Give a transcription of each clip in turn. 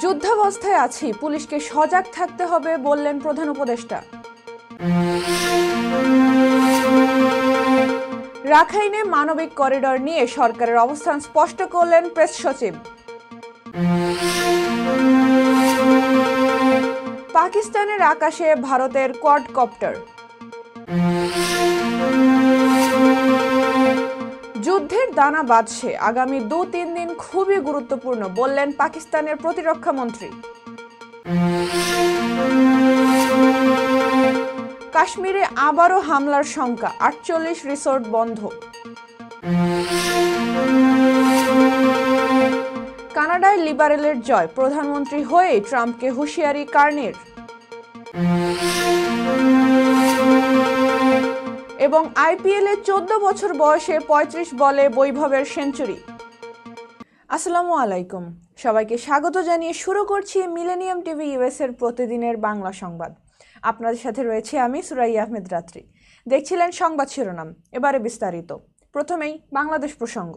যুদ্ধাবস্থায় আছি, পুলিশকে সজাগ থাকতে হবে বললেন প্রধান উপদেষ্টা। রাখাইনে মানবিক করিডর নিয়ে সরকারের অবস্থান স্পষ্ট করলেন প্রেস সচিব। পাকিস্তানের আকাশে ভারতের কোয়াডকপ্টার। যুদ্ধের দানা বাজছে, আগামী 2-3 দিন খুবই গুরুত্বপূর্ণ বললেন পাকিস্তানের প্রতিরক্ষা মন্ত্রী। কাশ্মীরে আবারও হামলার শঙ্কা, 48 রিসোর্ট বন্ধ। কানাডায় লিবারেলের জয়, প্রধানমন্ত্রী হয়েই ট্রাম্পকে হুঁশিয়ারি কার্নির। এবং আইপিএলে 14 বছর বয়সে 35 বলে বৈভবের সেঞ্চুরি। আসসালামু আলাইকুম, সবাইকে স্বাগত জানিয়ে শুরু করছি মিলেনিয়াম টিভি ইউএস এর প্রতিদিনের বাংলা সংবাদ। আপনাদের সাথে রয়েছে আমি সুরাইয়া আহমেদ রাত্রি। দেখছিলেন সংবাদ শিরোনাম, এবারে বিস্তারিত। প্রথমেই বাংলাদেশ প্রসঙ্গ।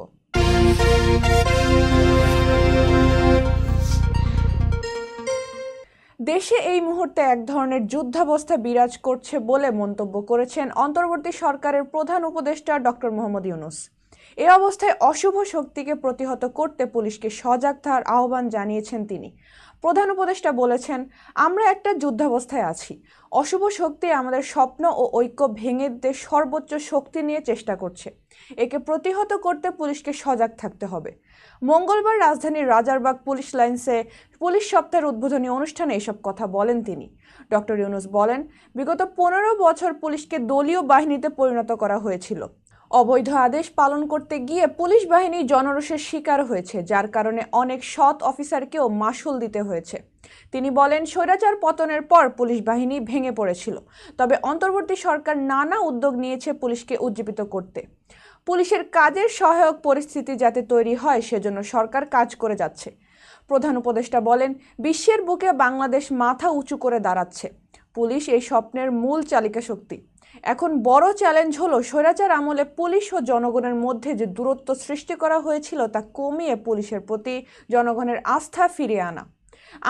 দেশে এই মুহূর্তে এক ধরনের যুদ্ধাবস্থা বিরাজ করছে বলে মন্তব্য করেছেন অন্তর্বর্তী সরকারের প্রধান উপদেষ্টা ডক্টর মোহাম্মদ ইউনূস। এই অবস্থায় অশুভ শক্তিকে প্রতিহত করতে পুলিশকে সজাগ থাকার আহ্বান জানিয়েছেন তিনি। প্রধান উপদেষ্টা বলেছেন, আমরা একটা যুদ্ধাবস্থায় আছি। অশুভ শক্তি আমাদের স্বপ্ন ও ঐক্য ভেঙে দিতে সর্বোচ্চ শক্তি নিয়ে চেষ্টা করছে। একে প্রতিহত করতে পুলিশকে সজাগ থাকতে হবে। মঙ্গলবার রাজধানীর রাজারবাগ পুলিশ লাইন্সে পুলিশ সপ্তাহের উদ্বোধনী অনুষ্ঠানে এসব কথা বলেন তিনি। ডক্টর ইউনূস বলেন, বিগত 15 বছর পুলিশকে দলীয় বাহিনীতে পরিণত করা হয়েছিল। অবৈধ আদেশ পালন করতে গিয়ে পুলিশ বাহিনী জনরোষের শিকার হয়েছে, যার কারণে অনেক সৎ অফিসারকেও মাশুল দিতে হয়েছে। তিনি বলেন, স্বৈরাচার পতনের পর পুলিশ বাহিনী ভেঙে পড়েছিল, তবে অন্তর্বর্তী সরকার নানা উদ্যোগ নিয়েছে পুলিশকে উজ্জীবিত করতে। পুলিশের কাজের সহায়ক পরিস্থিতি যাতে তৈরি হয় সেজন্য সরকার কাজ করে যাচ্ছে। প্রধান উপদেষ্টা বলেন, বিশ্বের বুকে বাংলাদেশ মাথা উঁচু করে দাঁড়াচ্ছে। পুলিশ এই স্বপ্নের মূল চালিকা শক্তি। এখন বড় চ্যালেঞ্জ হলো স্বৈরাচার আমলে পুলিশ ও জনগণের মধ্যে যে দূরত্ব সৃষ্টি করা হয়েছিল তা কমিয়ে পুলিশের প্রতি জনগণের আস্থা ফিরিয়ে আনা।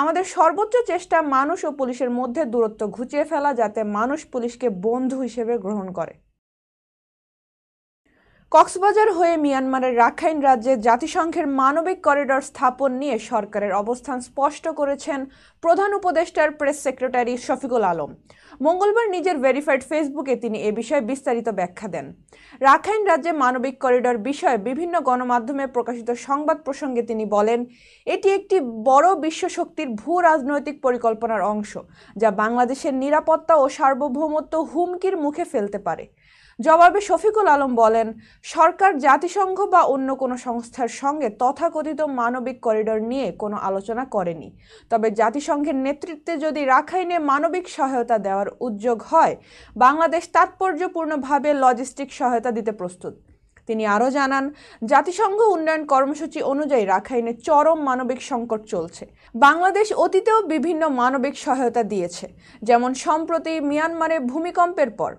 আমাদের সর্বোচ্চ চেষ্টা মানুষ ও পুলিশের মধ্যে দূরত্ব ঘুচিয়ে ফেলা, যাতে মানুষ পুলিশকে বন্ধু হিসেবে গ্রহণ করে। কক্সবাজার হয়ে মিয়ানমারের রাখাইন রাজ্যে জাতিসংঘের মানবিক করিডর স্থাপন নিয়ে সরকারের অবস্থান স্পষ্ট করেছেন প্রধান উপদেষ্টার প্রেস সেক্রেটারি শফিকুল আলম। মঙ্গলবার নিজের ভেরিফাইড ফেসবুকে তিনি এ বিষয়ে বিস্তারিত ব্যাখ্যা দেন। রাখাইন রাজ্যে মানবিক করিডর বিষয়ে বিভিন্ন গণমাধ্যমে প্রকাশিত সংবাদ প্রসঙ্গে তিনি বলেন, এটি একটি বড় বিশ্বশক্তির ভূ রাজনৈতিক পরিকল্পনার অংশ, যা বাংলাদেশের নিরাপত্তা ও সার্বভৌমত্ব হুমকির মুখে ফেলতে পারে। জবাবে শফিকুল আলম বলেন, সরকার জাতিসংঘ বা অন্য কোনো সংস্থার সঙ্গে তথাকথিত মানবিক করিডর নিয়ে কোনো আলোচনা করেনি। তবে জাতিসংঘের নেতৃত্বে যদি রাখাইনে মানবিক সহায়তা দেওয়ার উদ্যোগ হয়, বাংলাদেশ তাৎপর্যপূর্ণভাবে লজিস্টিক সহায়তা দিতে প্রস্তুত। তিনি আরও জানান, জাতিসংঘ উন্নয়ন কর্মসূচি অনুযায়ী রাখাইনে চরম মানবিক সংকট চলছে। বাংলাদেশ অতীতেও বিভিন্ন মানবিক সহায়তা দিয়েছে, যেমন সম্প্রতি মিয়ানমারে ভূমিকম্পের পর।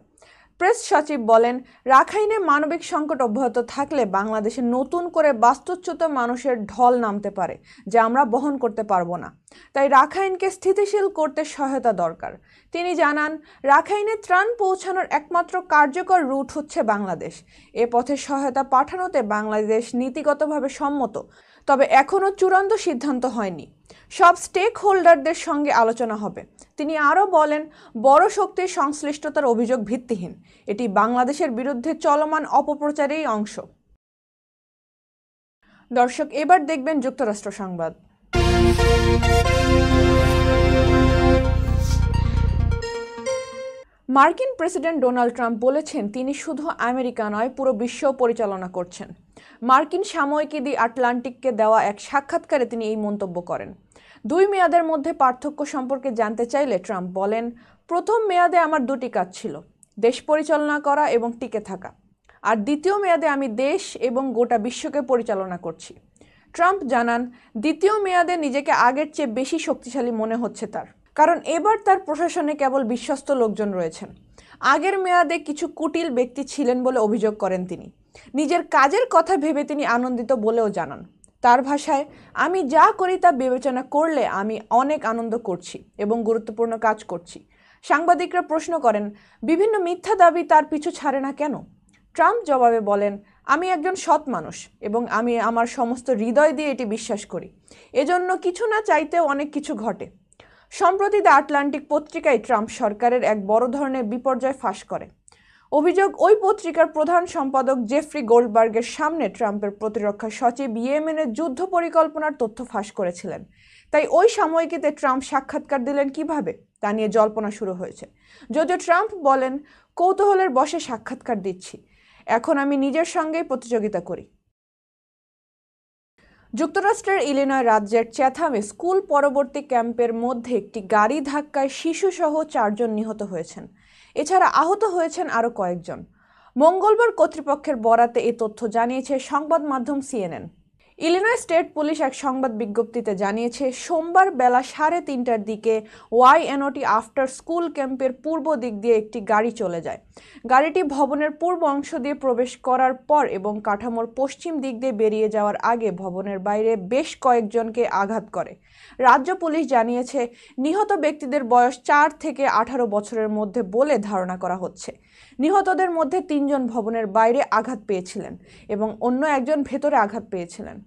প্রেস সচিব বলেন, রাখাইনে মানবিক সংকট অব্যাহত থাকলে বাংলাদেশে নতুন করে বাস্তুচ্যুত মানুষের ঢল নামতে পারে, যা আমরা বহন করতে পারবো না। তাই রাখাইনকে স্থিতিশীল করতে সহায়তা দরকার। তিনি জানান, রাখাইনে ত্রাণ পৌঁছানোর একমাত্র কার্যকর রুট হচ্ছে বাংলাদেশ। এ পথে সহায়তা পাঠানোতে বাংলাদেশ নীতিগতভাবে সম্মত, তবে এখনও চূড়ান্ত সিদ্ধান্ত হয়নি। সব স্টেক হোল্ডারদের সঙ্গে আলোচনা হবে। তিনি আরও বলেন, বড় শক্তির সংশ্লিষ্টতার অভিযোগ ভিত্তিহীন। এটি বাংলাদেশের বিরুদ্ধে চলমান অপপ্রচারেরই অংশ। দর্শক, এবার দেখবেন যুক্তরাষ্ট্র সংবাদ। মার্কিন প্রেসিডেন্ট ডোনাল্ড ট্রাম্প বলেছেন, তিনি শুধু আমেরিকা নয়, পুরো বিশ্ব পরিচালনা করছেন। মার্কিন সাময়িকী দি আটলান্টিককে দেওয়া এক সাক্ষাৎকারে তিনি এই মন্তব্য করেন। 2 মেয়াদের মধ্যে পার্থক্য সম্পর্কে জানতে চাইলে ট্রাম্প বলেন, প্রথম মেয়াদে আমার 2টি কাজ ছিল, দেশ পরিচালনা করা এবং টিকে থাকা। আর দ্বিতীয় মেয়াদে আমি দেশ এবং গোটা বিশ্বকে পরিচালনা করছি। ট্রাম্প জানান, দ্বিতীয় মেয়াদে নিজেকে আগের চেয়ে বেশি শক্তিশালী মনে হচ্ছে তার, কারণ এবার তার প্রশাসনে কেবল বিশ্বস্ত লোকজন রয়েছেন। আগের মেয়াদে কিছু কুটিল ব্যক্তি ছিলেন বলে অভিযোগ করেন তিনি। নিজের কাজের কথা ভেবে তিনি আনন্দিত বলেও জানান। তার ভাষায়, আমি যা করি তা বিবেচনা করলে আমি অনেক আনন্দ করছি এবং গুরুত্বপূর্ণ কাজ করছি। সাংবাদিকরা প্রশ্ন করেন, বিভিন্ন মিথ্যা দাবি তার পিছু ছাড়ে না কেন? ট্রাম্প জবাবে বলেন, আমি একজন সৎ মানুষ এবং আমি আমার সমস্ত হৃদয় দিয়ে এটি বিশ্বাস করি। এজন্য কিছু না চাইতেও অনেক কিছু ঘটে। সম্প্রতি দ্য আটলান্টিক পত্রিকায় ট্রাম্প সরকারের এক বড় ধরনের বিপর্যয় ফাঁস করে। অভিযোগ, ওই পত্রিকার প্রধান সম্পাদক জেফ্রি গোল্ডবার্গের সামনে ট্রাম্পের প্রতিরক্ষা সচিব ইয়েমেনের যুদ্ধ পরিকল্পনার তথ্য ফাঁস করেছিলেন। তাই ওই সাময়িকীতে ট্রাম্প সাক্ষাৎকার দিলেন কিভাবে তা নিয়ে জল্পনা শুরু হয়েছে। যদিও ট্রাম্প বলেন, কৌতূহলের বশে সাক্ষাৎকার দিচ্ছি, এখন আমি নিজের সঙ্গেই প্রতিযোগিতা করি। যুক্তরাষ্ট্রের ইলিনয় রাজ্যের চ্যাথামে স্কুল পরবর্তী ক্যাম্পের মধ্যে একটি গাড়ি ধাক্কায় শিশুসহ 4 জন নিহত হয়েছেন। এছাড়া আহত হয়েছেন আরও কয়েকজন। মঙ্গলবার কর্তৃপক্ষের বরাতে এ তথ্য জানিয়েছে সংবাদ মাধ্যম CNN। ইলিনয় স্টেট পুলিশ এক সংবাদ বিজ্ঞপ্তিতে জানিয়েছে, সোমবার বেলা 3:30টার দিকে ওয়াইএনওটি আফটার স্কুল ক্যাম্পের পূর্ব দিক দিয়ে একটি গাড়ি চলে যায়। গাড়িটি ভবনের পূর্ব অংশ দিয়ে প্রবেশ করার পর এবং কাঠামোর পশ্চিম দিক দিয়ে বেরিয়ে যাওয়ার আগে ভবনের বাইরে বেশ কয়েকজনকে আঘাত করে। রাজ্য পুলিশ জানিয়েছে, নিহত ব্যক্তিদের বয়স 4 থেকে 18 বছরের মধ্যে বলে ধারণা করা হচ্ছে। নিহতদের মধ্যে 3 জন ভবনের বাইরে আঘাত পেয়েছিলেন এবং অন্য একজন ভেতরে আঘাত পেয়েছিলেন।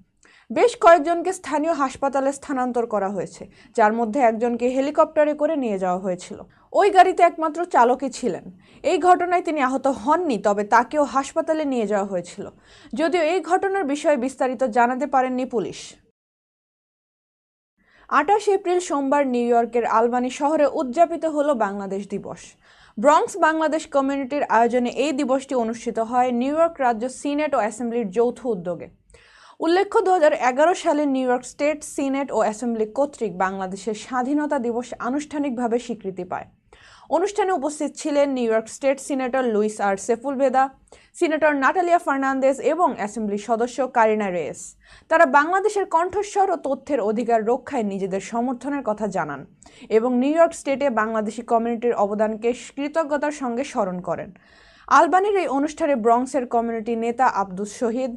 বেশ কয়েকজনকে স্থানীয় হাসপাতালে স্থানান্তর করা হয়েছে, যার মধ্যে একজনকে হেলিকপ্টারে করে নিয়ে যাওয়া হয়েছিল। ওই গাড়িতে একমাত্র চালকই ছিলেন। এই ঘটনায় তিনি আহত হননি, তবে তাকেও হাসপাতালে নিয়ে যাওয়া হয়েছিল। যদিও এই ঘটনার বিষয়ে বিস্তারিত জানাতে পারেননি পুলিশ। 28 এপ্রিল সোমবার নিউ ইয়র্কের আলবানি শহরে উদযাপিত হলো বাংলাদেশ দিবস। ব্রঙ্কস বাংলাদেশ কমিউনিটির আয়োজনে এই দিবসটি অনুষ্ঠিত হয় নিউ ইয়র্ক রাজ্য সিনেট ও অ্যাসেম্বলির যৌথ উদ্যোগে। উল্লেখ্য, 2011 সালে নিউ ইয়র্ক স্টেট সিনেট ও অ্যাসেম্বলি কর্তৃক বাংলাদেশের স্বাধীনতা দিবস আনুষ্ঠানিকভাবে স্বীকৃতি পায়। অনুষ্ঠানে উপস্থিত ছিলেন New York state senator Luis আর সেপুলভেদা, সিনেটর নাটালিয়া ফার্নান্দেজ এবং অ্যাসেম্বলি সদস্য কারিনা রেয়েস। তারা বাংলাদেশের কণ্ঠস্বর ও তথ্যের অধিকার রক্ষায় নিজেদের সমর্থনের কথা জানান এবং নিউ ইয়র্ক স্টেটে বাংলাদেশি কমিউনিটির অবদানকে কৃতজ্ঞতার সঙ্গে স্মরণ করেন। আলবানির এই অনুষ্ঠানে ব্রঙ্কসের কমিউনিটি নেতা আব্দুস শহীদ,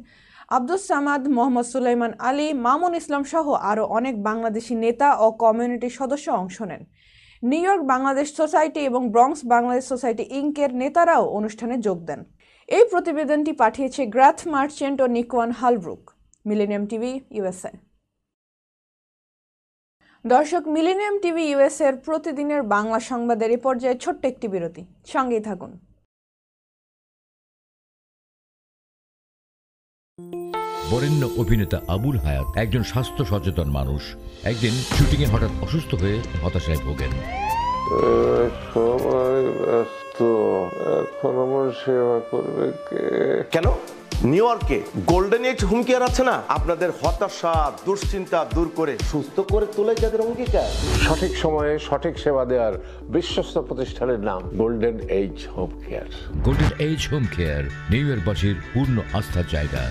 আব্দুস সামাদ, মোহাম্মদ সুলাইমান আলী, মামুন ইসলাম সহ আরও অনেক বাংলাদেশি নেতা ও কমিউনিটির সদস্য অংশ নেন। নিউ ইয়র্ক বাংলাদেশ সোসাইটি এবং ব্রঙ্কস বাংলাদেশ সোসাইটি ইঙ্কের নেতারাও অনুষ্ঠানে যোগ দেন। এই প্রতিবেদনটি পাঠিয়েছে গ্রাথ মার্চেন্ট ও Nikoyan Holbrook. Millennium TV USA। দর্শক, মিলেনিয়াম টিভি USA এর প্রতিদিনের বাংলা সংবাদের এই পর্যায়ে ছোট্ট একটি বিরতি, সঙ্গেই থাকুন। বরেণ্য অভিনেতা আবুল হায়াত একজন স্বাস্থ্য সচেতন মানুষ। একদিন শুটিংয়ে হঠাৎ অসুস্থ হয়ে হতাশায় ভোগেন। সবাই ব্যস্ত, এখন আমার সেবা করবে কে? কেন? নিউ ইয়র্কে গোল্ডেন এজ হোম কেয়ার আছে না, আপনাদের হতাশা দুশ্চিন্তা দূর করে সুস্থ করে তোলে যাদের অঙ্গীকার। সঠিক সময়ে সঠিক সেবা দেওয়ার বিশ্বস্ত প্রতিষ্ঠানের নাম Golden Age Home Care. Golden Age Home Care নিউ ইয়র্কবাসীর পূর্ণ আস্থার জায়গা।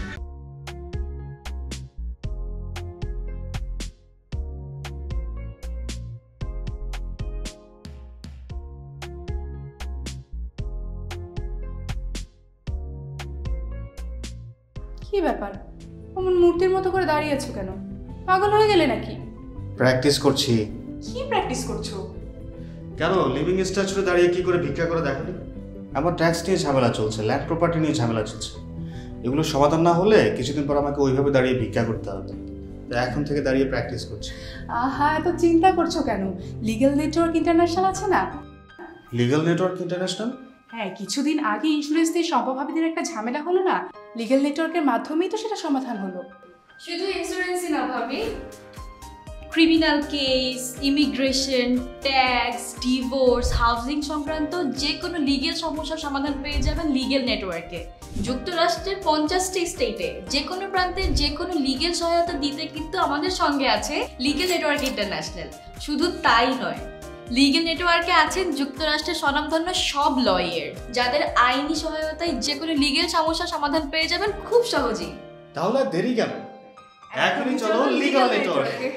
কি ব্যাপার, অমন মূর্তির মতো করে দাঁড়িয়ে আছো কেন? পাগল হয়ে গেলে নাকি? প্র্যাকটিস করছি। কি প্র্যাকটিস করছো? কেন, লিভিং স্ট্যাচুতে দাঁড়িয়ে কি করে ভিক্ষা করে দেখালি? আমার ট্যাক্স নিয়ে ঝামেলা চলছে, ল্যান্ড প্রপার্টি নিয়ে ঝামেলা চলছে। এগুলো সমাধান না হলে কিছুদিন পর আমাকে ওইভাবে দাঁড়িয়ে ভিক্ষা করতে হবে। তো এখন থেকে দাঁড়িয়ে প্র্যাকটিস করছি। আহা, এত চিন্তা করছো কেন? লিগ্যাল নেটওয়ার্ক ইন্টারন্যাশনাল আছে না? Legal network international? হ্যাঁ, কিছুদিন আগে ইন্স্যুরেন্স দিয়ে সম্পভাবীদের একটা ঝামেলা হলো না, লিগ্যাল নেটওয়ার্কের মাধ্যমেই তো সেটা সমাধান হলো। শুধু ইন্স্যুরেন্সই না ভাবি, criminal case, immigration, tax, divorce, housing সংক্রান্ত যে কোনো লিগ্যাল সমস্যার সমাধান পেয়ে যাবেন লিগ্যাল নেটওয়ার্কে। যুক্তরাষ্ট্রের 50টি স্টেটে যে কোনো প্রান্তে যে কোনো লিগ্যাল সহায়তা দিতে কিন্তু আমাদের সঙ্গে আছে লিগ্যাল নেটওয়ার্ক ইন্টারন্যাশনাল। শুধু তাই নয়, লিগ্যাল নেটওয়ার্কে আছেন যুক্তরাষ্ট্রের স্বনামধন্য সব লয়ার, যাদের আইনি সহায়তায় যে কোনো লিগ্যাল সমস্যার সমাধান পেয়ে যাবেন খুব সহজেই। তাহলে দেরি কেন? এখনই চলো লিগ্যাল নেটওয়ার্কে।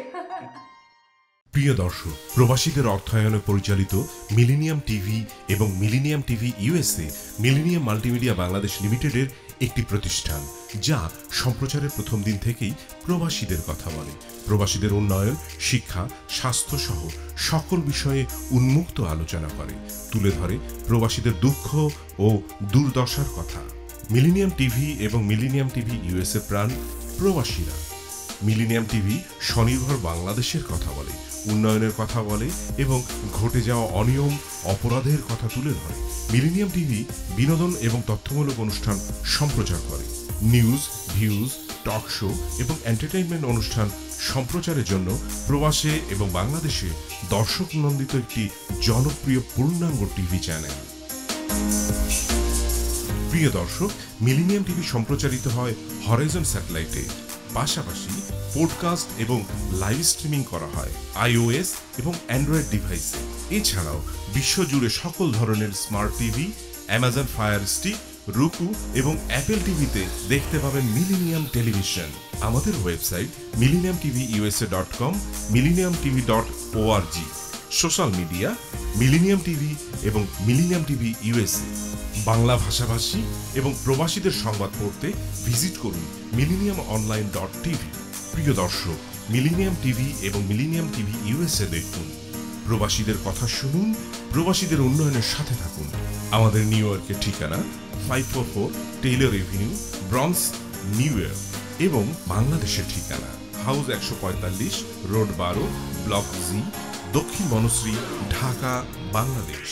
প্রিয় দর্শক, প্রবাসীদের অর্থায়নে পরিচালিত মিলেনিয়াম টিভি এবং millennium TV USA millennium multimedia Bangladesh লিমিটেডের একটি প্রতিষ্ঠান যা সম্প্রচারের প্রথম দিন থেকেই প্রবাসীদের কথা বলে, প্রবাসীদের উন্নয়ন, শিক্ষা, স্বাস্থ্য সহ সকল বিষয়ে উন্মুক্ত আলোচনা করে, তুলে ধরে প্রবাসীদের দুঃখ ও দুর্দশার কথা। মিলেনিয়াম টিভি এবং মিলেনিয়াম টিভি ইউএসএ প্রাণ প্রবাসীরা। মিলেনিয়াম টিভি স্বনির্ভর বাংলাদেশের কথা বলে, উন্নয়নের কথা বলে এবং ঘটে যাওয়া অনিয়ম, অপরাধের কথা তুলে ধরে। মিলেনিয়াম টিভি বিনোদন এবং তথ্যমূলক অনুষ্ঠান সম্প্রচার করে। নিউজ, ভিউজ, টক শো এবং এন্টারটেইনমেন্ট অনুষ্ঠান সম্প্রচারের জন্য প্রবাসে এবং বাংলাদেশে দর্শক নন্দিত একটি জনপ্রিয় পূর্ণাঙ্গ টিভি চ্যানেল। প্রিয় দর্শক, মিলেনিয়াম টিভি সম্প্রচারিত হয় হরাইজন স্যাটেলাইটে, পাশাপাশি পডকাস্ট এবং লাইভ স্ট্রিমিং করা হয় iOS এবং অ্যান্ড্রয়েড ডিভাইসে। এছাড়াও বিশ্বজুড়ে সকল ধরনের smart TV, Amazon fire stick, রুকু এবং অ্যাপেল টিভিতে দেখতে পাবেন মিলেনিয়াম টেলিভিশন। আমাদের website millenniumtvusa.com, millenniumtv.org। Social media millennium TV এবং মিলেনিয়াম টিভি ইউএসএ। বাংলা ভাষাভাষী এবং প্রবাসীদের সংবাদ পড়তে ভিজিট করুন millenniumonline.tv। প্রিয় দর্শক, মিলেনিয়াম টিভি এবং মিলেনিয়াম টিভি ইউএসএ দেখুন, প্রবাসীদের কথা শুনুন, প্রবাসীদের উন্নয়নের সাথে থাকুন। আমাদের নিউ ইয়র্কের ঠিকানা 544 Taylor Avenue, bronze, New York এবং বাংলাদেশের ঠিকানা হাউস 145, রোড 12, ব্লক জি, দক্ষিণ বনশ্রী, ঢাকা, বাংলাদেশ।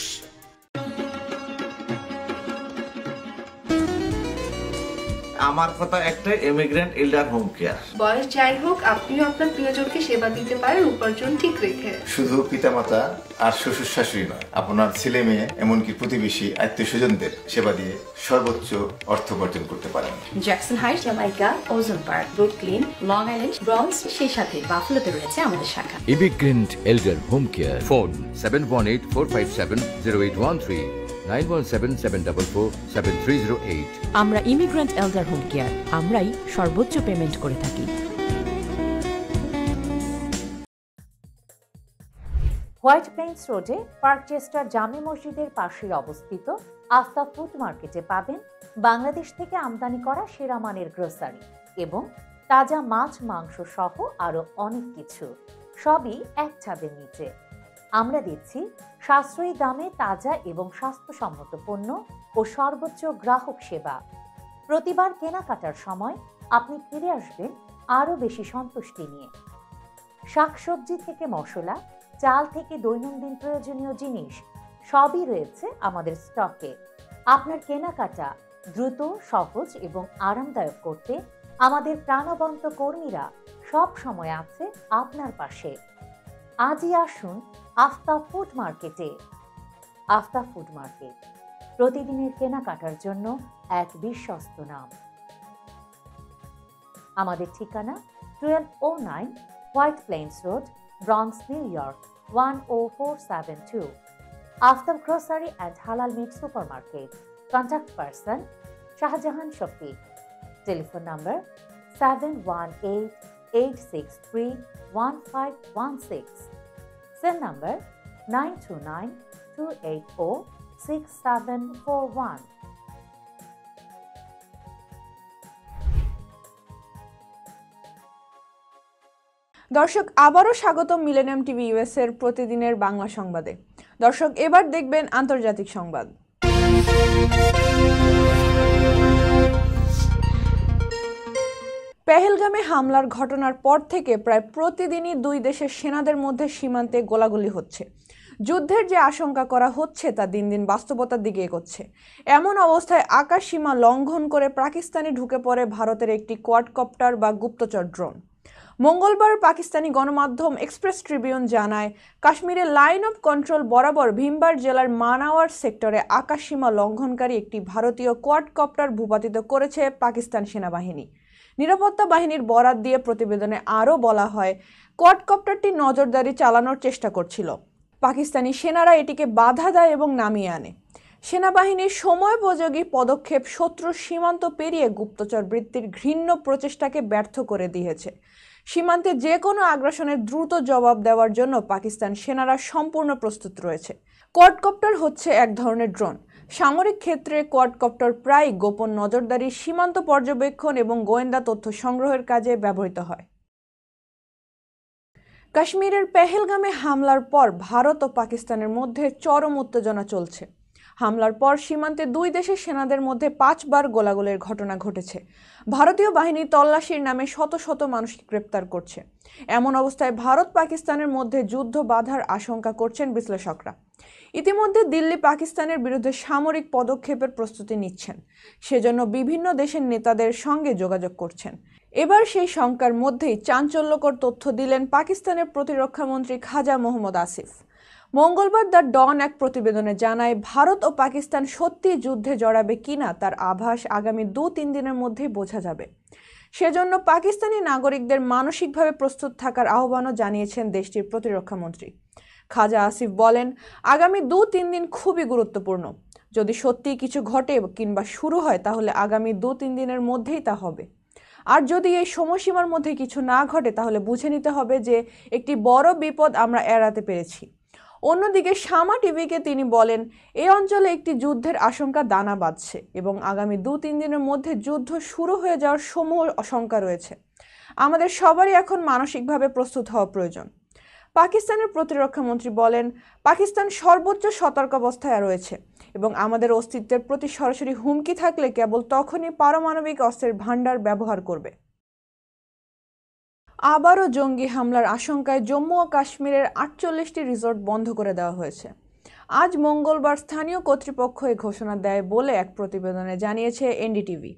আমার কথা একটাই, ইমিগ্রেন্ট এল্ডার হোম কেয়ার। বয়স যাই হোক, আপনিও আপনার প্রিয়জনকে সেবা দিতে পারেন উপার্জন ঠিক রেখে। শুধু পিতামাতা আর শ্বশুর শাশুড়ি নয়, আপনার ছেলে মেয়ে এমনকি প্রতিবেশী আত্মীয় স্বজনদের সেবা দিয়ে সর্বোচ্চ অর্থ উপার্জন করতে পারেন। জ্যাকসন হাইটস, জামাইকা, ওজন park, Brooklyn, long island, bronze, সেই সাথে বাফলোতে রয়েছে আমাদের শাখা। Immigrant এল্ডার home care. ফোন 7184570813, 9177447308। আমরা ইমিগ্রেন্ট এল্ডার হোম কেয়ার, আমরাই সর্বোচ্চ পেমেন্ট করে থাকি। হোয়াইট প্লেন্স রোডে পার্কচেস্টার জামে মসজিদের পাশে অবস্থিত আফতাব ফুড মার্কেটে পাবেন বাংলাদেশ থেকে আমদানি করা সেরা মানের গ্রোসারি এবং তাজা মাছ, মাংস সহ আরো অনেক কিছু, সবই এক ছাদের নিচে। আমরা দিচ্ছি সাশ্রয়ী দামে তাজা এবং স্বাস্থ্যসম্মত পণ্য ও সর্বোচ্চ গ্রাহক সেবা। প্রতিবার কেনাকাটার সময় আপনি ফিরে আসবেন আরো বেশি সন্তুষ্টি নিয়ে। শাকসবজি থেকে মশলা, চাল থেকে দৈনন্দিন প্রয়োজনীয় জিনিস সবই রয়েছে আমাদের স্টকে। আপনার কেনাকাটা দ্রুত, সহজ এবং আরামদায়ক করতে আমাদের প্রাণবন্ত কর্মীরা সব সময় আছে আপনার পাশে। আজই আসুন আফতাব ফুড মার্কেটে। আফতাব ফুড মার্কেট, প্রতিদিনের কেনাকাটার জন্য এক বিশ্বস্ত নাম। আমাদের ঠিকানা 1209 White Plains Road, Bronx, New York 10472। Aftab grocery and halal meat supermarket. Contact person Shahjahan Shafiq. Telephone number 7188631516। Cell number 9292806741। দর্শক, আবারও স্বাগত মিলেনিয়াম টিভি ইউএস এর প্রতিদিনের বাংলা সংবাদে। দর্শক, এবার দেখবেন আন্তর্জাতিক সংবাদ। পেহেলগামে হামলার ঘটনার পর থেকে প্রায় প্রতিদিনই দুই দেশের সেনাদের মধ্যে সীমান্তে গোলাগুলি হচ্ছে। যুদ্ধের যে আশঙ্কা করা হচ্ছে তা দিন দিন বাস্তবতার দিকে এগোচ্ছে। এমন অবস্থায় আকাশ সীমা লঙ্ঘন করে পাকিস্তানে ঢুকে পড়ে ভারতের একটি কোয়াডকপ্টার বা গুপ্তচর ড্রোন। মঙ্গলবার পাকিস্তানি গণমাধ্যম এক্সপ্রেস ট্রিবিউন জানায়, কাশ্মীরের লাইন অফ কন্ট্রোল বরাবর ভীমবার জেলার মানাওয়ার সেক্টরে আকাশসীমা লঙ্ঘনকারী একটি ভারতীয় কোয়াডকপ্টার ভূপাতিত করেছে পাকিস্তান সেনাবাহিনী। নিরাপত্তা বাহিনীর বরাত দিয়ে প্রতিবেদনে আরও বলা হয়, কোয়াডকপ্টারটি নজরদারি চালানোর চেষ্টা করছিল। পাকিস্তানি সেনারা এটিকে বাধা দেয় এবং নামিয়ে আনে। সেনাবাহিনীর সময়োপযোগী পদক্ষেপ শত্রুর সীমান্ত পেরিয়ে গুপ্তচর বৃত্তির ঘৃণ্য প্রচেষ্টাকে ব্যর্থ করে দিয়েছে। সীমান্তে যে কোনো আগ্রাসনের দ্রুত জবাব দেওয়ার জন্য পাকিস্তান সেনারা সম্পূর্ণ প্রস্তুত রয়েছে। কোয়াডকপ্টার হচ্ছে এক ধরনের ড্রোন। সামরিক ক্ষেত্রে কোয়াডকপ্টার প্রায় গোপন নজরদারি, সীমান্ত পর্যবেক্ষণ এবং গোয়েন্দা তথ্য সংগ্রহের কাজে ব্যবহৃত হয়। কাশ্মীরের পেহেলগামে হামলার পর ভারত ও পাকিস্তানের মধ্যে চরম উত্তেজনা চলছে। হামলার পর সীমান্তে দুই দেশের সেনাদের মধ্যে 5 বার গোলাগুলির ঘটনা ঘটেছে। ভারতীয় বাহিনী তল্লাশির নামে শত শত মানুষকে গ্রেপ্তার করছে। এমন অবস্থায় ভারত পাকিস্তানের মধ্যে যুদ্ধ বাধার আশঙ্কা করছেন বিশ্লেষকরা। ইতিমধ্যে দিল্লি পাকিস্তানের বিরুদ্ধে সামরিক পদক্ষেপের প্রস্তুতি নিচ্ছেন, সেজন্য বিভিন্ন দেশের নেতাদের সঙ্গে যোগাযোগ করছেন। এবার সেই শঙ্কার মধ্যেই চাঞ্চল্যকর তথ্য দিলেন পাকিস্তানের প্রতিরক্ষামন্ত্রী খাজা মোহাম্মদ আসিফ। মঙ্গলবার দ্য ডন এক প্রতিবেদনে জানায়, ভারত ও পাকিস্তান সত্যি যুদ্ধে জড়াবে কিনা তার আভাস আগামী 2-3 দিনের মধ্যেই বোঝা যাবে। সেজন্য পাকিস্তানি নাগরিকদের মানসিকভাবে প্রস্তুত থাকার আহ্বানও জানিয়েছেন দেশটির প্রতিরক্ষামন্ত্রী। খাজা আসিফ বলেন, আগামী 2-3 দিন খুবই গুরুত্বপূর্ণ। যদি সত্যি কিছু ঘটে কিংবা শুরু হয় তাহলে আগামী 2-3 দিনের মধ্যেই তা হবে। আর যদি এই সময়সীমার মধ্যে কিছু না ঘটে তাহলে বুঝে নিতে হবে যে একটি বড় বিপদ আমরা এড়াতে পেরেছি। অন্যদিকে শামা টিভিকে তিনি বলেন, এই অঞ্চলে একটি যুদ্ধের আশঙ্কা দানা বাঁধছে এবং আগামী 2-3 দিনের মধ্যে যুদ্ধ শুরু হয়ে যাওয়ার সমূহ আশঙ্কা রয়েছে। আমাদের সবারই এখন মানসিকভাবে প্রস্তুত হওয়া প্রয়োজন। পাকিস্তানের প্রতিরক্ষামন্ত্রী বলেন, পাকিস্তান সর্বোচ্চ সতর্কাবস্থায় রয়েছে এবং আমাদের অস্তিত্বের প্রতি সরাসরি হুমকি থাকলে কেবল তখনই পারমাণবিক অস্ত্রের ভান্ডার ব্যবহার করবে। আবারও জঙ্গি হামলার আশঙ্কায় জম্মু ও কাশ্মীরের 48টি রিসোর্ট বন্ধ করে দেওয়া হয়েছে। আজ মঙ্গলবার স্থানীয় কর্তৃপক্ষ এই ঘোষণা দেয় বলে এক প্রতিবেদনে জানিয়েছে এনডিটিভি।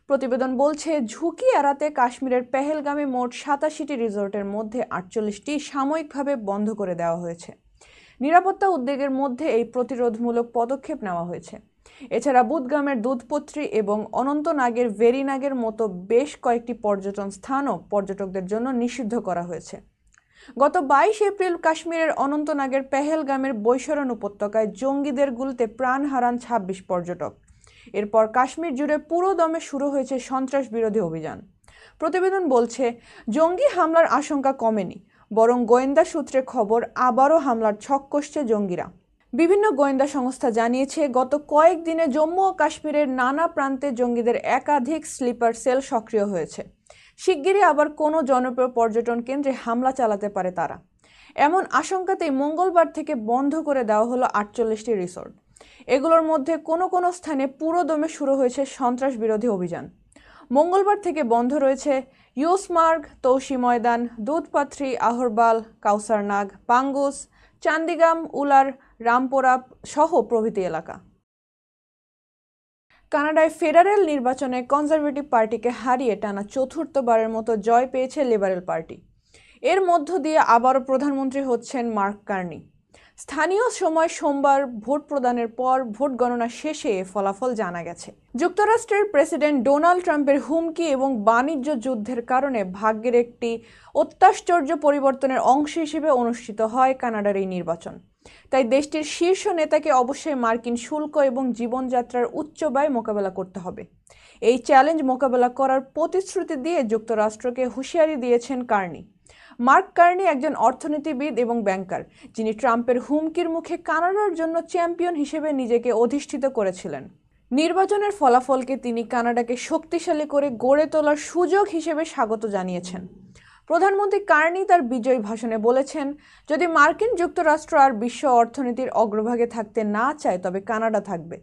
প্রতিবেদন বলছে, ঝুঁকি এড়াতে কাশ্মীরের পেহেলগামে মোট 87টি রিসোর্টের মধ্যে 48টি সাময়িকভাবে বন্ধ করে দেওয়া হয়েছে। নিরাপত্তা উদ্বেগের মধ্যে এই প্রতিরোধমূলক পদক্ষেপ নেওয়া হয়েছে। এছাড়া বুদগামের দুধপত্রী এবং অনন্তনাগের ভেরিনাগের মতো বেশ কয়েকটি পর্যটন স্থানও পর্যটকদের জন্য নিষিদ্ধ করা হয়েছে। গত 22 এপ্রিল কাশ্মীরের অনন্তনাগের পেহেলগামের বৈশরণ উপত্যকায় জঙ্গিদের গুলিতে প্রাণ হারান 26 পর্যটক। এরপর কাশ্মীর জুড়ে পুরো দমে শুরু হয়েছে সন্ত্রাস বিরোধী অভিযান। প্রতিবেদন বলছে, জঙ্গি হামলার আশঙ্কা কমেনি, বরং গোয়েন্দা সূত্রে খবর আবারও হামলার ছক কষছে জঙ্গিরা। বিভিন্ন গোয়েন্দা সংস্থা জানিয়েছে, গত কয়েকদিনে জম্মু ও কাশ্মীরের নানা প্রান্তে জঙ্গিদের একাধিক স্লিপার সেল সক্রিয় হয়েছে। শিগগিরই আবার কোনো জনপ্রিয় পর্যটন কেন্দ্রে হামলা চালাতে পারে তারা। এমন আশঙ্কাতেই মঙ্গলবার থেকে বন্ধ করে দেওয়া হলো 48টি রিসোর্ট। এগুলোর মধ্যে কোনো কোনো স্থানে পুরো দমে শুরু হয়েছে সন্ত্রাস বিরোধী অভিযান। মঙ্গলবার থেকে বন্ধ রয়েছে ইউসমার্গ, তৌসি ময়দান, দুধপাথরি, আহরবাল, কাউসারনাগ, পাঙ্গুস, চান্দিগাম, উলার, রামপোরা সহ প্রভৃতি এলাকা। কানাডায় ফেডারেল নির্বাচনে কনজারভেটিভ পার্টিকে হারিয়ে টানা চতুর্থবারের মতো জয় পেয়েছে লিবারেল পার্টি। এর মধ্য দিয়ে আবারও প্রধানমন্ত্রী হচ্ছেন মার্ক কার্নি। স্থানীয় সময় সোমবার ভোট প্রদানের পর ভোট গণনা শেষে ফলাফল জানা গেছে। যুক্তরাষ্ট্রের প্রেসিডেন্ট ডোনাল্ড ট্রাম্পের হুমকি এবং বাণিজ্য যুদ্ধের কারণে ভাগ্যের একটি অত্যাশ্চর্য পরিবর্তনের অংশ হিসেবে অনুষ্ঠিত হয় কানাডার এই নির্বাচন। তাই দেশটির শীর্ষ নেতাকে অবশ্যই মার্কিন শুল্ক এবং জীবনযাত্রার উচ্চ ব্যয় মোকাবেলা করতে হবে। এই চ্যালেঞ্জ মোকাবেলা করার প্রতিশ্রুতি দিয়ে যুক্তরাষ্ট্রকে হুঁশিয়ারি দিয়েছেন কার্নি। মার্ক কার্নি একজন অর্থনীতিবিদ এবং ব্যাংকার, যিনি ট্রাম্পের হুমকির মুখে কানাডার জন্য চ্যাম্পিয়ন হিসেবে নিজেকে অধিষ্ঠিত করেছিলেন। নির্বাচনের ফলাফলকে তিনি কানাডাকে শক্তিশালী করে গড়ে তোলার সুযোগ হিসেবে স্বাগত জানিয়েছেন। প্রধানমন্ত্রী কার্নি তার বিজয়ী ভাষণে বলেছেন, যদি মার্কিন যুক্তরাষ্ট্র আর বিশ্ব অর্থনীতির অগ্রভাগে থাকতে না চায় তবে কানাডা থাকবে।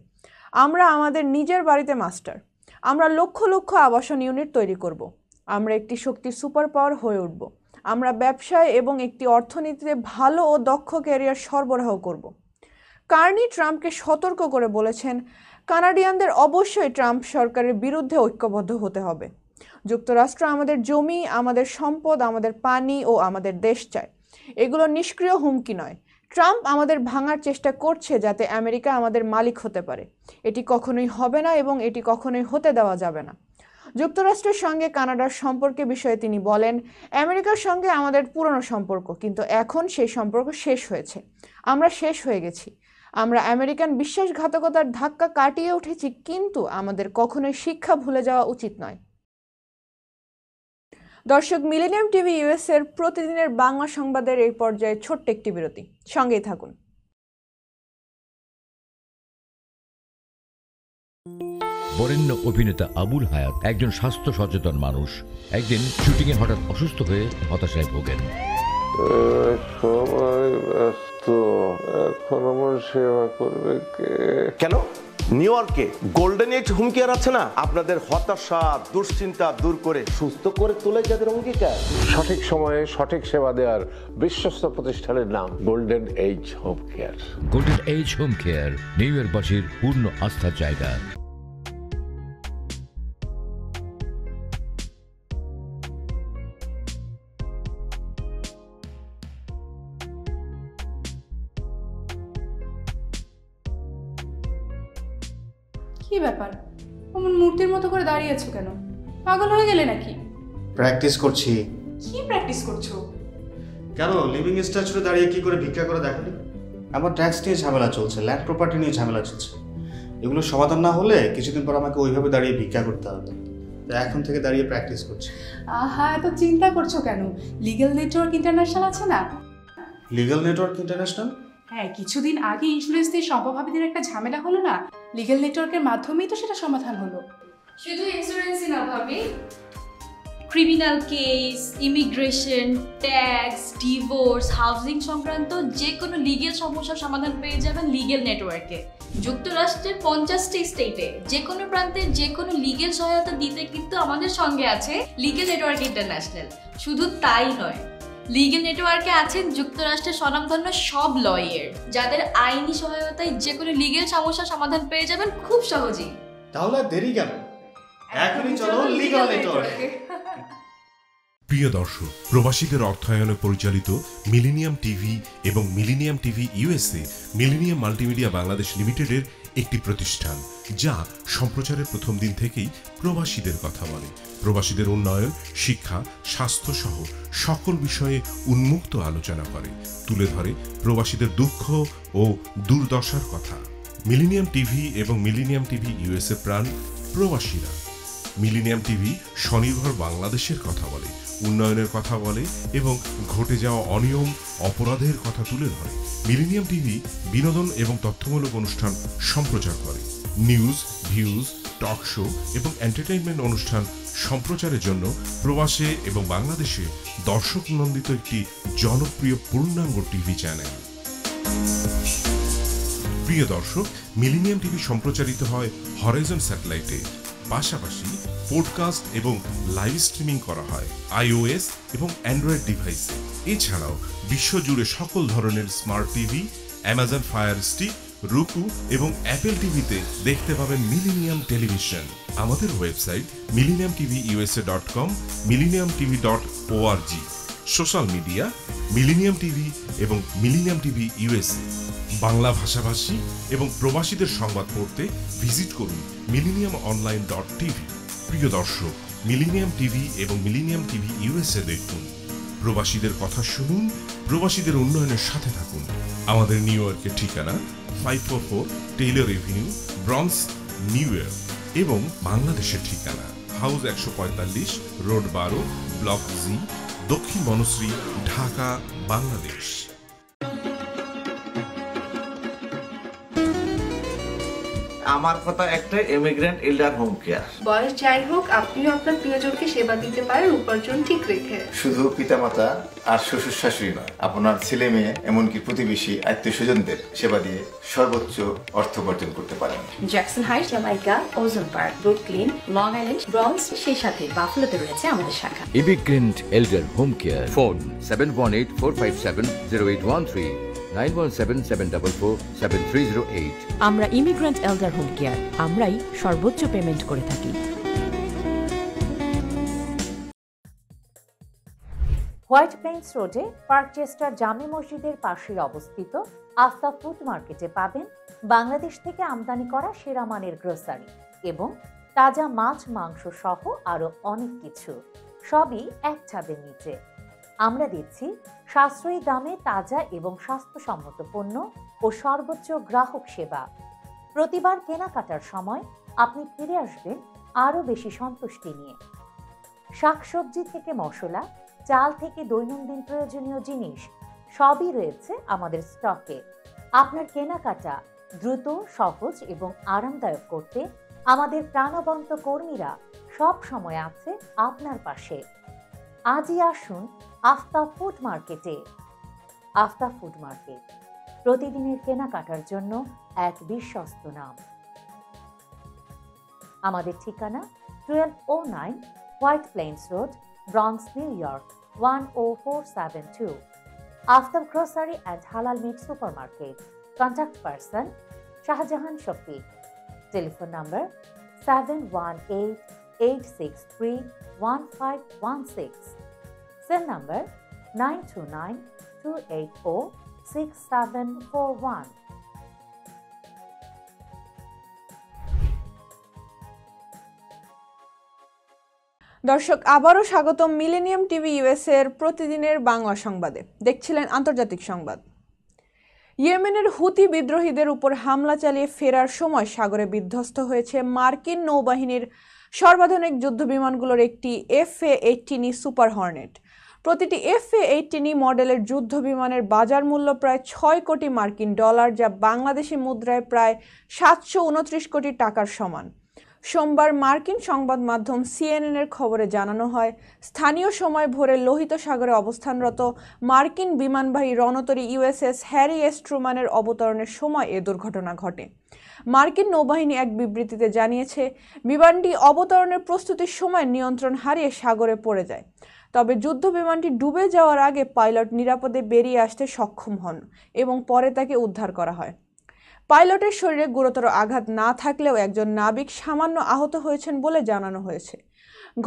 আমরা আমাদের নিজের বাড়িতে মাস্টার। আমরা লক্ষ লক্ষ আবাসন ইউনিট তৈরি করব। আমরা একটি শক্তির সুপার পাওয়ার হয়ে উঠব। আমরা ব্যবসায় এবং একটি অর্থনীতিতে ভালো ও দক্ষ ক্যারিয়ার সরবরাহ করব। কার্নি ট্রাম্পকে সতর্ক করে বলেছেন, কানাডিয়ানদের অবশ্যই ট্রাম্প সরকারের বিরুদ্ধে ঐক্যবদ্ধ হতে হবে। যুক্তরাষ্ট্র আমাদের জমি, আমাদের সম্পদ, আমাদের পানি ও আমাদের দেশ চায়। এগুলো নিষ্ক্রিয় হুমকি নয়। ট্রাম্প আমাদের ভাঙার চেষ্টা করছে যাতে আমেরিকা আমাদের মালিক হতে পারে। এটি কখনোই হবে না এবং এটি কখনোই হতে দেওয়া যাবে না। যুক্তরাষ্ট্রের সঙ্গে কানাডার সম্পর্কে বিষয়ে তিনি বলেন, আমেরিকার সঙ্গে আমাদের পুরনো সম্পর্ক, কিন্তু এখন সেই সম্পর্ক শেষ হয়েছে। আমরা শেষ হয়ে গেছি। আমরা আমেরিকান বিশ্বাসঘাতকতার ধাক্কা কাটিয়ে উঠেছি, কিন্তু আমাদের কখনোই শিক্ষা ভুলে যাওয়া উচিত নয়। দর্শক, মিলেনিয়াম টিভি ইউএস এর প্রতিদিনের বাংলা সংবাদের এই পর্যায়ে ছোট্ট একটি বিরতি, সঙ্গেই থাকুন। বরেণ্য অভিনেতা আবুল হায়াত একজন স্বাস্থ্য সচেতন মানুষ। একদিন শুটিংয়ে হঠাৎ অসুস্থ হয়ে হতাশায় ভোগেন। সবাই ব্যস্ত, এখন আমার সেবা করবে কে? কেন? নিউ ইয়র্কে গোল্ডেন এজ হোম কেয়ার আছে না, আপনাদের হতাশা দুশ্চিন্তা দূর করে সুস্থ করে তোলে যাদের অঙ্গীকার। সঠিক সময়ে সঠিক সেবা দেওয়ার বিশ্বস্ত প্রতিষ্ঠানের নাম Golden Age Home Care. Golden Age Home Care নিউ ইয়র্কবাসীর পূর্ণ আস্থার জায়গা। কি ব্যাপার, অমন মূর্তির মতো করে দাঁড়িয়ে আছো কেন? পাগল হয়ে গেলে নাকি? প্র্যাকটিস করছি। কি প্র্যাকটিস করছো? কেন লিভিং স্ট্যাচুতে দাঁড়িয়ে কি করে ভিক্ষা করে দেখনি? আমার ট্যাক্স নিয়ে ঝামেলা চলছে, ল্যান্ড প্রপার্টি নিয়ে ঝামেলা চলছে। এগুলো সমাধান না হলে কিছুদিন পর আমাকে ওইভাবে দাঁড়িয়ে ভিক্ষা করতে হবে। তাই এখন থেকে দাঁড়িয়ে প্র্যাকটিস করছি। আহা, এত চিন্তা করছো কেন? লিগ্যাল নেটওয়ার্ক ইন্টারন্যাশনাল আছে না? Legal network international? হ্যাঁ, কিছুদিন আগে ইন্স্যুরেন্স দিয়ে সম্পভাবিদের একটা ঝামেলা হলো না, লিগ্যাল নেটওয়ার্কের মাধ্যমেই তো সেটা সমাধান হলো। শুধু ইন্স্যুরেন্সই না ভাবি, criminal case, immigration, tax, divorce, housing সংক্রান্ত যে কোনো লিগেল সমস্যার সমাধান পেয়ে যাবেন লিগেল নেটওয়ার্কে। যুক্তরাষ্ট্রের 50টি স্টেটে যে কোনো প্রান্তে যে কোনো লিগেল সহায়তা দিতে কিন্তু আমাদের সঙ্গে আছে লিগেল নেটওয়ার্ক ইন্টারন্যাশনাল। শুধু তাই নয়, লিগেল নেটওয়ার্কে আছেন যুক্তরাষ্ট্রের স্বনামধন্য সব লয়ার, যাদের আইনি সহায়তায় যে কোনো লিগেল সমস্যার সমাধান পেয়ে যাবেন খুব সহজেই। তাহলে দেরি কেন? এখনই চলো লিগ্যাল নেটওয়ার্কে। প্রিয় দর্শক, প্রবাসীদের অর্থায়নে পরিচালিত মিলেনিয়াম টিভি এবং millennium TV USA millennium multimedia Bangladesh লিমিটেডের একটি প্রতিষ্ঠান, যা সম্প্রচারের প্রথম দিন থেকেই প্রবাসীদের কথা বলে। প্রবাসীদের উন্নয়ন, শিক্ষা, স্বাস্থ্য সহ সকল বিষয়ে উন্মুক্ত আলোচনা করে, তুলে ধরে প্রবাসীদের দুঃখ ও দুর্দশার কথা। মিলেনিয়াম টিভি এবং মিলেনিয়াম টিভি ইউএসএ প্রাণ প্রবাসীরা। মিলেনিয়াম টিভি স্বনির্ভর বাংলাদেশের কথা বলে, উন্নয়নের কথা বলে এবং ঘটে যাওয়া অনিয়ম, অপরাধের কথা তুলে ধরে। মিলেনিয়াম টিভি বিনোদন এবং তথ্যমূলক অনুষ্ঠান সম্প্রচার করে। নিউজ, ভিউজ, টক শো এবং এন্টারটেইনমেন্ট অনুষ্ঠান সম্প্রচারের জন্য প্রবাসে এবং বাংলাদেশে দর্শক নন্দিত একটি জনপ্রিয় পূর্ণাঙ্গ টিভি চ্যানেল। প্রিয় দর্শক, মিলেনিয়াম টিভি সম্প্রচারিত হয় হরাইজন স্যাটেলাইটে। পাশাপাশি পডকাস্ট এবং লাইভ স্ট্রিমিং করা হয় iOS এবং অ্যান্ড্রয়েড ডিভাইসে। এছাড়াও বিশ্বজুড়ে সকল ধরনের smart TV, Amazon fire stick, রুকু এবং অ্যাপেল টিভিতে দেখতে পাবেন মিলেনিয়াম টেলিভিশন। আমাদের website millenniumtvusa.com, millenniumtv.org। Social media millennium TV এবং মিলেনিয়াম টিভি ইউএসএ। বাংলা ভাষাভাষী এবং প্রবাসীদের সংবাদ পড়তে ভিজিট করুন millenniumonline.tv। প্রিয় দর্শক, মিলেনিয়াম টিভি এবং মিলেনিয়াম টিভি ইউএসএ দেখুন, প্রবাসীদের কথা শুনুন, প্রবাসীদের উন্নয়নের সাথে থাকুন। আমাদের নিউ ইয়র্কের ঠিকানা 544 Taylor Avenue, bronze, New York এবং বাংলাদেশের ঠিকানা হাউস 145, রোড 12, ব্লক জি, দক্ষিণ বনশ্রী, ঢাকা, বাংলাদেশ। আমার কথা একটাই, ইমিগ্রেন্ট এল্ডার হোম কেয়ার। বয়স যাই হোক, আপনিও আপনার প্রিয়জনকে সেবা দিতে পারেন উপার্জন ঠিক রেখে। শুধু পিতামাতা আর শ্বশুর শাশুড়ি নয়, আপনার ছেলে মেয়ে এমনকি প্রতিবেশী আত্মীয় স্বজনদের সেবা দিয়ে সর্বোচ্চ অর্থ উপার্জন করতে পারেন। জ্যাকসন হাইটস, জামাইকা, ওজন park, Brooklyn, long island, bronze, সেই সাথে বাফলোতে রয়েছে আমাদের শাখা। Immigrant এল্ডার home care. ফোন 7184570813, 9177447308। আমরা ইমিগ্রেন্ট এল্ডার হোম কেয়ার, আমরাই সর্বোচ্চ পেমেন্ট করে থাকি। হোয়াইট প্লেন্স রোডে পার্কচেস্টার জামে মসজিদের পাশের অবস্থিত আস্থা ফুড মার্কেটে পাবেন বাংলাদেশ থেকে আমদানি করা সেরা মানের গ্রোসারি এবং তাজা মাছ, মাংস সহ আরো অনেক কিছু, সবই এক ছাদের নিচে। আমরা দিচ্ছি সাশ্রয়ী দামে তাজা এবং স্বাস্থ্যসম্মত পণ্য ও সর্বোচ্চ গ্রাহক সেবা। প্রতিবার কেনাকাটার সময় আপনি ফিরে আসবেন আরও বেশি সন্তুষ্টি নিয়ে। শাকসবজি থেকে মশলা, চাল থেকে দৈনন্দিন প্রয়োজনীয় জিনিস সবই রয়েছে আমাদের স্টকে। আপনার কেনাকাটা দ্রুত, সহজ এবং আরামদায়ক করতে আমাদের প্রাণবন্ত কর্মীরা সব সময় আছে আপনার পাশে। আজই আসুন আফতাব ফুড মার্কেটে। আফতাব ফুড মার্কেট প্রতিদিনের কেনাকাটার জন্য এক বিশ্বস্ত নাম। আমাদের ঠিকানা 1209 White Plains Road, Bronx, New York 10472। Aftab grocery and halal meat supermarket. Contact person Shahjahan Shafiq. Telephone number 7188631516। Cell number 9292846741। দর্শক, আবারও স্বাগতম মিলেনিয়াম টিভি ইউএস এর প্রতিদিনের বাংলা সংবাদে। দেখছিলেন আন্তর্জাতিক সংবাদ। ইয়েমেনের হুতি বিদ্রোহীদের উপর হামলা চালিয়ে ফেরার সময় সাগরে বিধ্বস্ত হয়েছে মার্কিন নৌবাহিনীর সর্বাধুনিক যুদ্ধবিমানগুলোর একটি FA-18E সুপার হর্নেট। প্রতিটি FA-18E মডেলের যুদ্ধবিমানের বাজার মূল্য প্রায় 6 কোটি মার্কিন ডলার, যা বাংলাদেশি মুদ্রায় প্রায় 729 কোটি টাকার সমান। সোমবার মার্কিন সংবাদ মাধ্যম CNN এর খবরে জানানো হয়, স্থানীয় সময় ভোরে লোহিত সাগরে অবস্থানরত মার্কিন বিমানবাহী রণতরী USS হ্যারি এস ট্রুম্যানের অবতরণের সময় এ দুর্ঘটনা ঘটে। মার্কিন নৌবাহিনী এক বিবৃতিতে জানিয়েছে, বিমানটি অবতরণের প্রস্তুতির সময় নিয়ন্ত্রণ হারিয়ে সাগরে পড়ে যায়। তবে যুদ্ধবিমানটি ডুবে যাওয়ার আগে পাইলট নিরাপদে বেরিয়ে আসতে সক্ষম হন এবং পরে তাকে উদ্ধার করা হয়। পাইলটের শরীরে গুরুতর আঘাত না থাকলেও একজন নাবিক সামান্য আহত হয়েছেন বলে জানানো হয়েছে।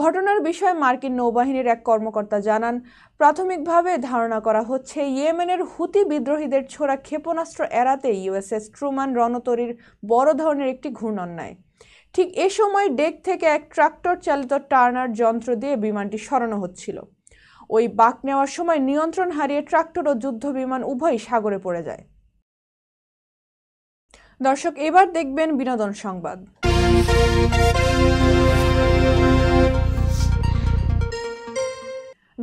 ঘটনার বিষয়ে মার্কিন নৌবাহিনীর এক কর্মকর্তা জানান, প্রাথমিকভাবে ধারণা করা হচ্ছে ইয়েমেনের হুতি বিদ্রোহীদের ছোড়া ক্ষেপণাস্ত্র এড়াতে USS ট্রুম্যান রণতরীর বড় ধরনের একটি ঘূর্ণন নেয়। ঠিক এ সময় ডেক থেকে এক ট্রাক্টর চালিত টার্নার যন্ত্র দিয়ে বিমানটি সরানো হচ্ছিল। ওই বাঁক নেওয়ার সময় নিয়ন্ত্রণ হারিয়ে ট্রাক্টর ও যুদ্ধবিমান উভয়ই সাগরে পড়ে যায়। দর্শক, এবার দেখবেন বিনোদন সংবাদ।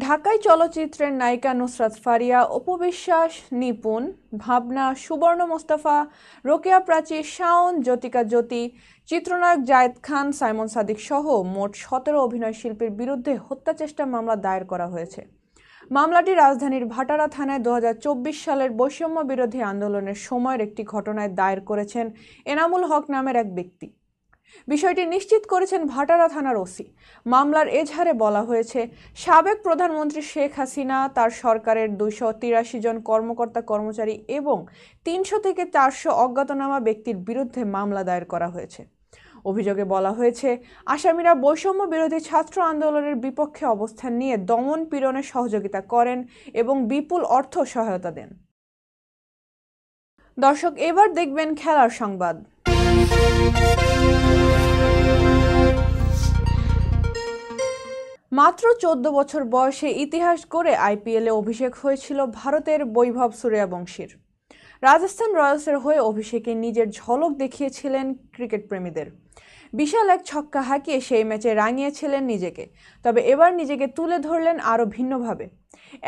ঢাকায় চলচ্চিত্রের নায়িকা নুসরাত ফারিয়া, অপু বিশ্বাস, নিপুণ, ভাবনা, সুবর্ণ মোস্তফা, রোকেয়া প্রাচী, শাওন, জ্যোতিকা জ্যোতি, চিত্রনায়ক জায়েদ খান, সাইমন সাদিক সহ মোট 17 অভিনয়শিল্পীর বিরুদ্ধে হত্যাচেষ্টা মামলা দায়ের করা হয়েছে। মামলাটি রাজধানীর ভাটারা থানায় 2024 সালের বৈষম্য বিরোধী আন্দোলনের সময়ের একটি ঘটনায় দায়ের করেছেন এনামুল হক নামের এক ব্যক্তি। বিষয়টি নিশ্চিত করেছেন ভাটারা থানার ওসি। মামলার এজাহারে বলা হয়েছে, সাবেক প্রধানমন্ত্রী শেখ হাসিনা, তার সরকারের 283 জন কর্মকর্তা কর্মচারী এবং 300 থেকে 400 অজ্ঞাতনামা ব্যক্তির বিরুদ্ধে মামলা দায়ের করা হয়েছে। অভিযোগে বলা হয়েছে, আসামিরা বৈষম্য বিরোধী ছাত্র আন্দোলনের বিপক্ষে অবস্থান নিয়ে দমন পীড়নে সহযোগিতা করেন এবং বিপুল অর্থ সহায়তা দেন। দর্শক, এবার দেখবেন খেলার সংবাদ। মাত্র 14 বছর বয়সে ইতিহাস গড়ে IPL-এ অভিষেক হয়েছিল ভারতের বৈভব সূর্যবংশীর। রাজস্থান রয়্যালসের হয়ে অভিষেকে নিজের ঝলক দেখিয়েছিলেন ক্রিকেট প্রেমীদের। বিশাল এক ছক্কা হাঁকিয়ে সেই ম্যাচে রাঙিয়েছিলেন নিজেকে। তবে এবার নিজেকে তুলে ধরলেন আরও ভিন্নভাবে।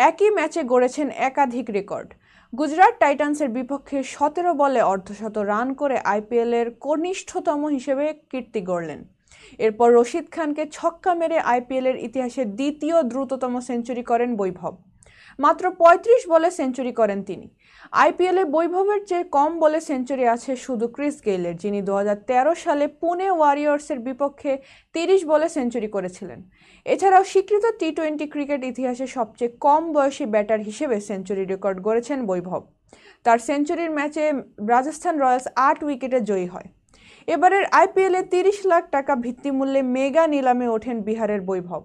একই ম্যাচে গড়েছেন একাধিক রেকর্ড। গুজরাট টাইটান্সের বিপক্ষে 17 বলে অর্ধশত রান করে IPL-এর কনিষ্ঠতম হিসেবে কীর্তি গড়লেন। এরপর রশিদ খানকে ছক্কা মেরে IPL-এর ইতিহাসে দ্বিতীয় দ্রুততম সেঞ্চুরি করেন বৈভব। মাত্র 35 বলে সেঞ্চুরি করেন তিনি। IPL-এ বৈভবের চেয়ে কম বলে সেঞ্চুরি আছে শুধু ক্রিস গেইলের, যিনি 2013 সালে পুনে ওয়ারিয়র্সের বিপক্ষে 30 বলে সেঞ্চুরি করেছিলেন। এছাড়াও স্বীকৃত T20 ক্রিকেট ইতিহাসে সবচেয়ে কম বয়সী ব্যাটার হিসেবে সেঞ্চুরি রেকর্ড গড়েছেন বৈভব। তার সেঞ্চুরির ম্যাচে রাজস্থান রয়্যালস 8 উইকেটে জয়ী হয়। এবারের IPL-এ 30 লাখ টাকা ভিত্তিমূল্যে মেগা নিলামে ওঠেন বিহারের বৈভব।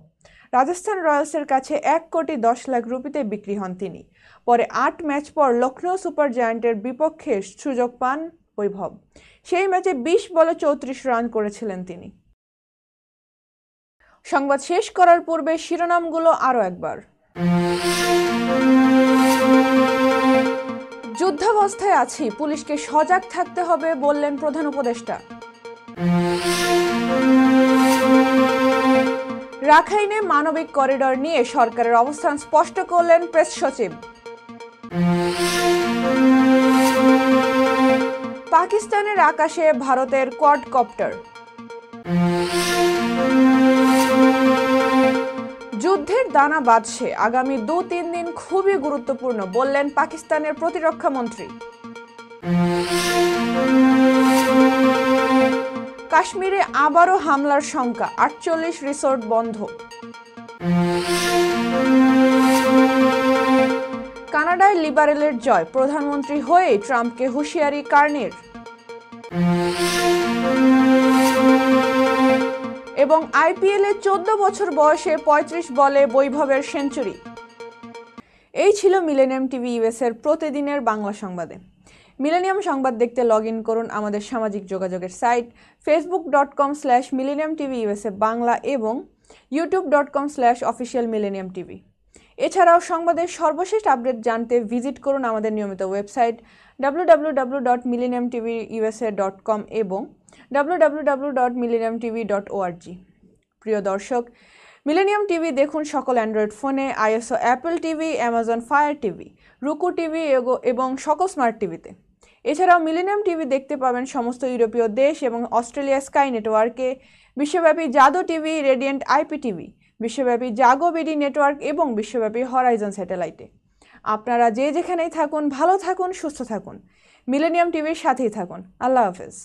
রাজস্থান রয়্যালসের কাছে 1 কোটি 10 লাখ রুপিতে বিক্রি হন তিনি। পরে 8 ম্যাচ পর লখনৌ সুপার জায়ান্টের বিপক্ষে সুযোগ পান বৈভব। সেই ম্যাচে 20 বলে 34 রান করেছিলেন তিনি। সংবাদ শেষ করার পূর্বে শিরোনামগুলো আরও একবার। যুদ্ধাবস্থায় আছি, পুলিশকে সজাগ থাকতে হবে বললেন প্রধান উপদেষ্টা। রাখাইনে মানবিক করিডর নিয়ে সরকারের অবস্থান স্পষ্ট করলেন প্রেস সচিব। পাকিস্তানের আকাশে ভারতের কোয়াডকপ্টার। যুদ্ধের দানা বাজছে, আগামী 2-3 দিন খুবই গুরুত্বপূর্ণ বললেন পাকিস্তানের প্রতিরক্ষা মন্ত্রী। কাশ্মীরে আবারও হামলার শঙ্কা, 48 রিসোর্ট বন্ধ। কানাডায় লিবারেলের জয়, প্রধানমন্ত্রী হয়ে ট্রাম্পকে হুঁশিয়ারি কার্নির। এবং আইপিএলে 14 বছর বয়সে 35 বলে বৈভবের সেঞ্চুরি। এই ছিল মিলেনিয়াম টিভি ইউএস এর প্রতিদিনের বাংলা সংবাদে। মিলেনিয়াম সংবাদ দেখতে লগ ইন করুন আমাদের সামাজিক যোগাযোগের সাইট facebook.com/millenniumtvUSA বাংলা এবং youtube.com/officialmillenniumtv। এছাড়াও সংবাদের সর্বশেষ আপডেট জানতে ভিজিট করুন আমাদের নিয়মিত ওয়েবসাইট www.millenniumtvusa.com এবং www.millenniumtv.org। প্রিয় দর্শক, মিলেনিয়াম টিভি দেখুন সকল অ্যান্ড্রয়েড ফোনে, ISO Apple TV, Amazon fire TV, রুকু টিভি এবং সকল স্মার্ট টিভিতে। এছাড়াও মিলেনিয়াম টিভি দেখতে পাবেন সমস্ত ইউরোপীয় দেশ এবং অস্ট্রেলিয়া স্কাই নেটওয়ার্কে, বিশ্বব্যাপী জাদু টিভি, রেডিয়েন্ট আইপি টিভি, বিশ্বব্যাপী জাগো বিডি নেটওয়ার্ক এবং বিশ্বব্যাপী হরাইজন স্যাটেলাইটে। আপনারা যে যেখানেই থাকুন, ভালো থাকুন, সুস্থ থাকুন, মিলেনিয়াম টিভির সাথেই থাকুন। আল্লাহ হাফেজ।